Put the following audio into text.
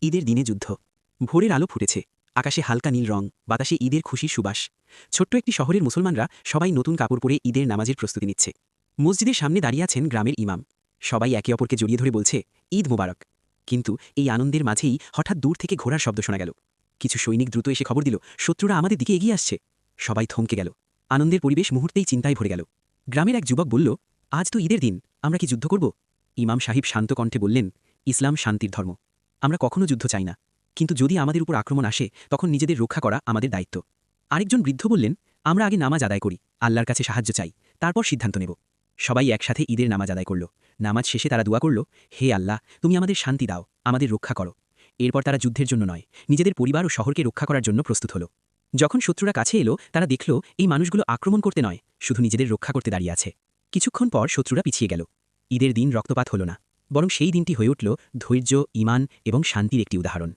ঈদের দিনে যুদ্ধ। ভোরের আলো ফুটেছে, আকাশে হালকা নীল রং, বাতাসে ঈদের খুশির সুবাস। ছোট্ট একটি শহরের মুসলমানরা সবাই নতুন কাপড় পরে ঈদের নামাজের প্রস্তুতি নিচ্ছে। মসজিদের সামনে দাঁড়িয়ে আছেন গ্রামের ইমাম। সবাই একে অপরকে জড়িয়ে ধরে বলছে, ঈদ মোবারক। কিন্তু এই আনন্দের মাঝেই হঠাৎ দূর থেকে ঘোড়ার শব্দ শোনা গেল। কিছু সৈনিক দ্রুত এসে খবর দিল, শত্রুরা আমাদের দিকে এগিয়ে আসছে। সবাই থমকে গেল। আনন্দের পরিবেশ মুহূর্তেই চিন্তায় ভরে গেল। গ্রামের এক যুবক বলল, আজ তো ঈদের দিন, আমরা কি যুদ্ধ করব? ইমাম সাহিব শান্ত কণ্ঠে বললেন, ইসলাম শান্তির ধর্ম। আমরা কখনো যুদ্ধ চাই না, কিন্তু যদি আমাদের উপর আক্রমণ আসে তখন নিজেদের রক্ষা করা আমাদের দায়িত্ব। আরেকজন বৃদ্ধ বললেন, আমরা আগে নামাজ আদায় করি, আল্লাহর কাছে সাহায্য চাই, তারপর সিদ্ধান্ত নেব। সবাই একসাথে ঈদের নামাজ আদায় করল। নামাজ শেষে তারা দোয়া করল, হে আল্লাহ, তুমি আমাদের শান্তি দাও, আমাদের রক্ষা করো। এরপর তারা যুদ্ধের জন্য নয়, নিজেদের পরিবার ও শহরকে রক্ষা করার জন্য প্রস্তুত হল। যখন শত্রুরা কাছে এলো তারা দেখল এই মানুষগুলো আক্রমণ করতে নয়, শুধু নিজেদের রক্ষা করতে দাঁড়িয়ে আছে। কিছুক্ষণ পর শত্রুরা পিছিয়ে গেল। ঈদের দিন রক্তপাত হল না, বরং সেই দিনটি হয়ে উঠল ধৈর্য, ঈমান এবং শান্তির একটি উদাহরণ।